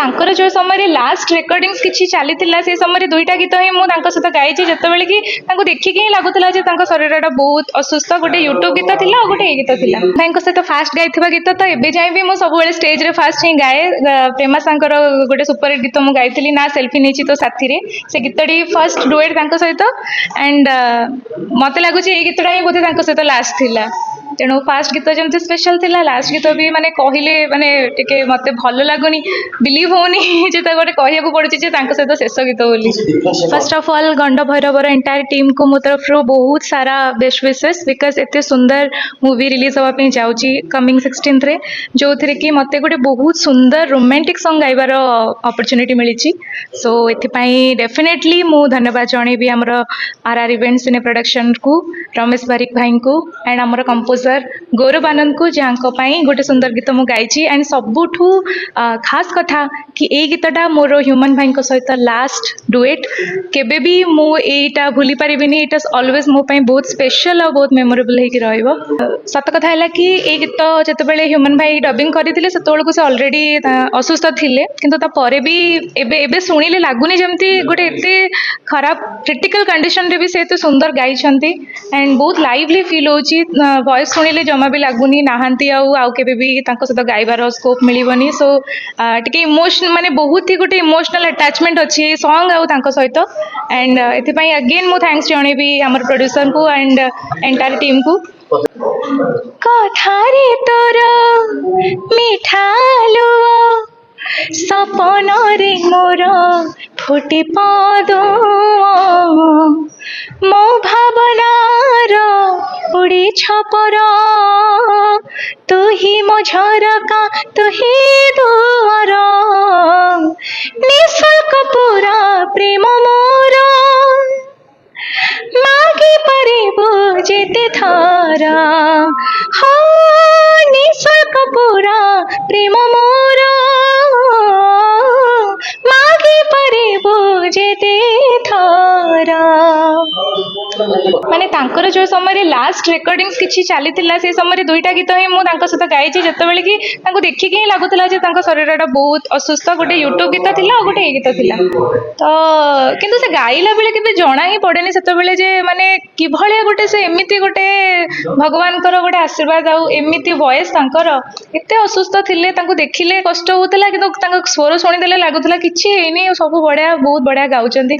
ତାଙ୍କର ଯେଉଁ ସମୟରେ ଲାଷ୍ଟ ରେକର୍ଡିଂସ୍ କିଛି ଚାଲିଥିଲା ସେ ସମୟରେ ଦୁଇଟା ଗୀତ ହିଁ ମୁଁ ତାଙ୍କ ସହିତ ଗାଇଛି, ଯେତେବେଳେ କି ତାଙ୍କୁ ଦେଖିକି ହିଁ ଲାଗୁଥିଲା ଯେ ତାଙ୍କ ଶରୀରଟା ବହୁତ ଅସୁସ୍ଥ। ଗୋଟେ ୟୁଟ୍ୟୁବ୍ ଗୀତ ଥିଲା ଆଉ ଗୋଟେ ଏଇ ଗୀତ ଥିଲା। ଭାଇଙ୍କ ସହିତ ଫାଷ୍ଟ ଗାଇଥିବା ଗୀତ ତ ଏବେ ଯାଏଁ ବି ମୁଁ ସବୁବେଳେ ଷ୍ଟେଜ୍ରେ ଫାଷ୍ଟ ହିଁ ଗାଏ। ପ୍ରେମା ସାଙ୍କର ଗୋଟେ ସୁପରହିଟ୍ ଗୀତ ମୁଁ ଗାଇଥିଲି ନା ସେଲ୍ଫି ନେଇଛି ତୋ ସାଥିରେ, ସେ ଗୀତଟି ଫାଷ୍ଟ ଡୁଏଟ୍ ତାଙ୍କ ସହିତ। ଆଣ୍ଡ ମୋତେ ଲାଗୁଛି ଏଇ ଗୀତଟା ହିଁ ବୋଧେ ତାଙ୍କ ସହିତ ଲାଷ୍ଟ ଥିଲା। ତେଣୁ ଫାଷ୍ଟ ଗୀତ ଯେମିତି ସ୍ପେଶାଲ ଥିଲା, ଲାଷ୍ଟ ଗୀତ ବି ମାନେ କହିଲେ ମାନେ ଟିକେ ମୋତେ ଭଲ ଲାଗୁନି, ବିଲିଭ୍ ହେଉନି ଯେ ତାକୁ ଗୋଟେ କହିବାକୁ ପଡ଼ୁଛି ଯେ ତାଙ୍କ ସହିତ ଶେଷ ଗୀତ ବୋଲି। ଫାର୍ଷ୍ଟ ଅଫ୍ ଅଲ୍ ଗଣ୍ଡ ଭୈରବର ଏଣ୍ଟାୟାର ଟିମ୍କୁ ମୋ ତରଫରୁ ବହୁତ ସାରା ବେଷ୍ଟ ୱିଶେସ୍, ବିକଜ ଏତେ ସୁନ୍ଦର ମୁଭି ରିଲିଜ୍ ହେବା ପାଇଁ ଯାଉଛି କମିଂ 16th, ଯେଉଁଥିରେ କି ମୋତେ ଗୋଟେ ବହୁତ ସୁନ୍ଦର ରୋମାଣ୍ଟିକ୍ ସଙ୍ଗ୍ ଗାଇବାର ଅପରଚ୍ୟୁନିଟି ମିଳିଛି। ସୋ ଏଥିପାଇଁ ଡେଫିନେଟଲି ମୁଁ ଧନ୍ୟବାଦ ଜଣେଇବି ଆମର RR ଇଭେଣ୍ଟ ସିନେ ପ୍ରଡକ୍ସନକୁ, ରମେଶ ବାରିକ ଭାଇଙ୍କୁ ଆଣ୍ଡ ଆମର କମ୍ପୋଜର ଗୌରବ ଆନନ୍ଦକୁ, ଯାହାଙ୍କ ପାଇଁ ଗୋଟେ ସୁନ୍ଦର ଗୀତ ମୁଁ ଗାଇଛି। ଆଣ୍ଡ ସବୁଠୁ ଖାସ୍ କଥା କି ଏଇ ଗୀତଟା ମୋର ହ୍ୟୁମାନ ଭାଇଙ୍କ ସହିତ ଲାଷ୍ଟ ଡୁଏଟ୍। କେବେ ବି ମୁଁ ଏଇଟା ଭୁଲି ପାରିବିନି, ଏଇଟା ଅଲୱେଜ୍ ମୋ ପାଇଁ ବହୁତ ସ୍ପେଶାଲ ଆଉ ବହୁତ ମେମୋରେବଲ୍ ହେଇକି ରହିବ। ସତ କଥା ହେଲା କି ଏଇ ଗୀତ ଯେତେବେଳେ ହ୍ୟୁମାନ ଭାଇ ଡବିଂ କରିଥିଲେ ସେତେବେଳକୁ ସେ ଅଲରେଡ଼ି ଅସୁସ୍ଥ ଥିଲେ, କିନ୍ତୁ ତାପରେ ବି ଏବେ ଶୁଣିଲେ ଲାଗୁନି ଯେମିତି ଗୋଟେ ଏତେ ଖରାପ କ୍ରିଟିକାଲ କଣ୍ଡିସନରେ ବି ସେ ଏତେ ସୁନ୍ଦର ଗାଇଛନ୍ତି। ଆଣ୍ଡ ବହୁତ ଲାଇଭଲି ଫିଲ୍ ହେଉଛି, ଭଏସ୍ ଶୁଣିଲେ ଜମା ବି ଲାଗୁନି ନାହାନ୍ତି ଆଉ କେବେ ବି ତାଙ୍କ ସହିତ ଗାଇବାର ସ୍କୋପ୍ ମିଳିବନି। ସୋ ଟିକେ ମାନେ ବହୁତ ହି ଗୋଟେ ଇମୋସନାଲ ଆଟାଚମେଣ୍ଟ ଅଛି ଏ ସଙ୍ଗ୍ ଆଉ ତାଙ୍କ ସହିତ। ଆଣ୍ଡ ଏଥିପାଇଁ ଅଗେନ୍ ମୁଁ ଥ୍ୟାଙ୍କ୍ସ ଜଣେଇବି ଆମର ପ୍ରଡ୍ୟୁସରଙ୍କୁ ଆଣ୍ଡ ଏଣ୍ଟାୟାର ଟିମ୍କୁ। କଥାରେ ତୋର ମିଠାଲୁ ସପନରେ ମୋର ଫୁଟି ପଦୁଅ, ମୋ ଭାବନାର ଉଡ଼ି ଛପର, ତୁ ହି ମୋ ଝରକା ତୁ ହି ଦୁଆର, ନିଃଶୁଳ୍କ ପୁରା ପ୍ରେମ ମୋର, ମାଗି ପାରିବୁ ଯେତେ ଥର, ହଁ ନିଃଶୁଳ୍କ ପୁରା ପ୍ରେମ ମୋର, ମାଗି ପାରିବୁ ଯେତେ ଥର। ମାନେ ତାଙ୍କର ଯେଉଁ ସମୟରେ ଲାଷ୍ଟ ରେକର୍ଡିଂସ୍ କିଛି ଚାଲିଥିଲା ସେ ସମୟରେ ଦୁଇଟା ଗୀତ ହିଁ ମୁଁ ତାଙ୍କ ସହିତ ଗାଇଛି, ଯେତେବେଳେ କି ତାଙ୍କୁ ଦେଖିକି ହିଁ ଲାଗୁଥିଲା ଯେ ତାଙ୍କ ଶରୀରଟା ବହୁତ ଅସୁସ୍ଥ। ଗୋଟେ ୟୁଟ୍ୟୁବ୍ ଗୀତ ଥିଲା ଆଉ ଗୋଟେ ଏଇ ଗୀତ ଥିଲା। ତ କିନ୍ତୁ ସେ ଗାଇଲା ବେଳେ କେବେ ଜଣା ହିଁ ପଡ଼େନି ସେତେବେଳେ ଯେ ମାନେ କିଭଳିଆ ଗୋଟେ ସେ ଏମିତି ଗୋଟେ ଭଗବାନଙ୍କର ଗୋଟେ ଆଶୀର୍ବାଦ ଆଉ ଏମିତି ଭଏସ୍ ତାଙ୍କର। ଏତେ ଅସୁସ୍ଥ ଥିଲେ, ତାଙ୍କୁ ଦେଖିଲେ କଷ୍ଟ ହେଉଥିଲା, କିନ୍ତୁ ତାଙ୍କ ସ୍ୱର ଶୁଣିଦେଲେ ଲାଗୁଥିଲା କିଛି ହେଇନି, ସବୁ ବଢ଼ିଆ ବହୁତ ବଢ଼ିଆ ଗାଉଛନ୍ତି।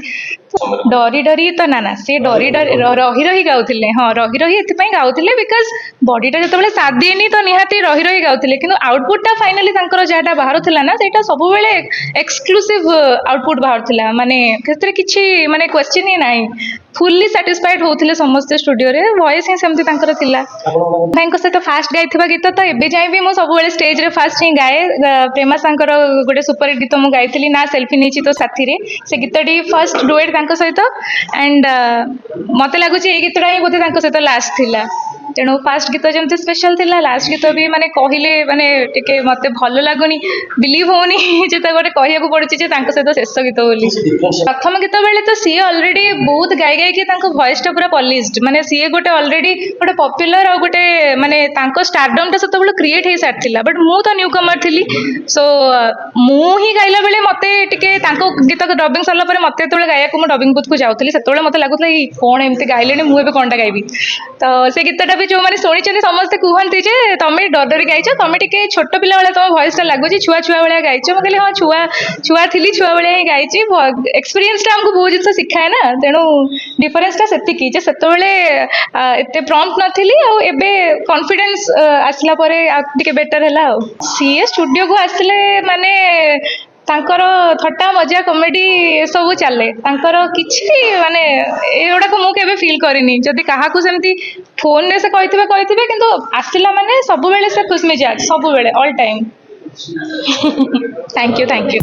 ଡରି ଡରି ତ ନା ସେ ଡରି ଡରି ରହି ରହି ଗାଉଥିଲେ। ହଁ ରହି ରହି ଏଥିପାଇଁ ଗାଉଥିଲେ ବିକଜ ବଡିଟା ଯେତେବେଳେ ସାଥ ଦିଏନି ତ ନିହାତି ରହି ରହି ଗାଉଥିଲେ, କିନ୍ତୁ ଆଉଟପୁଟଟା ଫାଇନାଲି ତାଙ୍କର ଯାହାଟା ବାହାରୁଥିଲା ନା ସେଇଟା ସବୁବେଳେ ଏକ୍ସକ୍ଲୁସିଭ ଆଉଟପୁଟ ବାହାରୁଥିଲା, ମାନେ ସେଥିରେ କିଛି ମାନେ କ୍ୱେଶ୍ଚିନ୍ ହିଁ ନାହିଁ। ଫୁଲ୍ଲି ସାଟିସ୍ଫାଏଡ୍ ହେଉଥିଲେ ସମସ୍ତେ ଷ୍ଟୁଡିଓରେ, ଭଏସ୍ ହିଁ ସେମିତି ତାଙ୍କର ଥିଲା। ଭାଇଙ୍କ ସହିତ ଫାଷ୍ଟ ଗାଇଥିବା ଗୀତ ତ ଏବେ ଯାଏଁ ବି ମୁଁ ସବୁବେଳେ ଷ୍ଟେଜ୍ରେ ଫାଷ୍ଟ ହିଁ ଗାଏ। ପ୍ରେମା ସାଙ୍କର ଗୋଟେ ସୁପରହିଟ୍ ଗୀତ ମୁଁ ଗାଇଥିଲି ନା ସେଲ୍ଫି ନେଇଛି ତୋ ସାଥିରେ, ସେ ଗୀତଟି ଫାଷ୍ଟ ଡୁଏଟ୍ ତାଙ୍କ ସହିତ। ଆଣ୍ଡ ମୋତେ ଲାଗୁଛି ଏଇ ଗୀତଟା ହିଁ ବୋଧେ ତାଙ୍କ ସହିତ ଲାଷ୍ଟ ଥିଲା। ତେଣୁ ଫାଷ୍ଟ ଗୀତ ଯେମିତି ସ୍ପେଶାଲ ଥିଲା, ଲାଷ୍ଟ ଗୀତ ବି ମାନେ କହିଲେ ମାନେ ଟିକେ ମୋତେ ଭଲ ଲାଗୁନି, ବିଲିଭ୍ ହେଉନି ଯେ ତାକୁ ଗୋଟେ କହିବାକୁ ପଡ଼ୁଛି ଯେ ତାଙ୍କ ସହିତ ଶେଷ ଗୀତ ବୋଲି। ପ୍ରଥମ ଗୀତ ବେଳେ ତ ସିଏ ଅଲରେଡ଼ି ବହୁତ ଗାଇକି ତାଙ୍କ ଭଏସ୍ଟା ପୁରା ପଲିସ୍ଡ, ମାନେ ସିଏ ଗୋଟେ ଅଲରେଡ଼ି ଗୋଟେ ପପୁଲାର ଆଉ ଗୋଟେ ମାନେ ତାଙ୍କ ଷ୍ଟାରଡମ୍ଟା ସେତେବେଳେ କ୍ରିଏଟ୍ ହେଇସାରିଥିଲା। ବଟ୍ ମୁଁ ତ ନ୍ୟୁ କମର ଥିଲି, ସୋ ମୁଁ ହିଁ ଗାଇଲା ବେଳେ ମୋତେ ଟିକେ ତାଙ୍କ ଗୀତ ଡବିଂ ସରିଲା ପରେ ମୋତେ ଯେତେବେଳେ ଗାଇବାକୁ ମୁଁ ଡବିଂ ବୁଥ୍କୁ ଯାଉଥିଲି ସେତେବେଳେ ମୋତେ ଲାଗୁଥିଲା ଏଇ କ'ଣ ଏମିତି ଗାଇଲେଣି, ମୁଁ ଏବେ କ'ଣଟା ଗାଇବି। ତ ସେ ଗୀତଟା ବି ଯେଉଁମାନେ ଶୁଣିଛନ୍ତି ସମସ୍ତେ କୁହନ୍ତି ଯେ ତମେ ଡରି ଗାଇଛ, ତମେ ଟିକେ ଛୋଟ ପିଲା ଭଳିଆ ତମ ଭଏସ୍ଟା ଲାଗୁଛି, ଛୁଆ ଭଳିଆ ଗାଇଛ। ମୁଁ କହିଲି ହଁ ଛୁଆ ଥିଲି, ଛୁଆ ଭଳିଆ ହିଁ ଗାଇଛି। ଏକ୍ସପିରିଏନ୍ସଟା ଆମକୁ ବହୁତ ଜିନିଷ ଶିଖାଏ ନା, ତେଣୁ ଡିଫରେନ୍ସଟା ସେତିକି ଯେ ସେତେବେଳେ ଏତେ ପ୍ରମ୍ପ୍ଟ ନଥିଲି, ଆଉ ଏବେ କନଫିଡେନ୍ସ ଆସିଲା ପରେ ଆଉ ଟିକେ ବେଟର ହେଲା। ଆଉ ସିଏ ଷ୍ଟୁଡିଓକୁ ଆସିଲେ ମାନେ ତାଙ୍କର ଥଟ୍ଟା ମଜା କମେଡି ଏସବୁ ଚାଲେ, ତାଙ୍କର କିଛି ମାନେ ଏଗୁଡ଼ାକ ମୁଁ କେବେ ଫିଲ୍ କରିନି। ଯଦି କାହାକୁ ସେମିତି ଫୋନରେ ସେ କହିଥିବେ, କିନ୍ତୁ ଆସିଲା ମାନେ ସବୁବେଳେ ସେ ଖୁସ୍ ମିଜାଜ୍, ସବୁବେଳେ ଅଲ୍ ଟାଇମ୍। Thank you.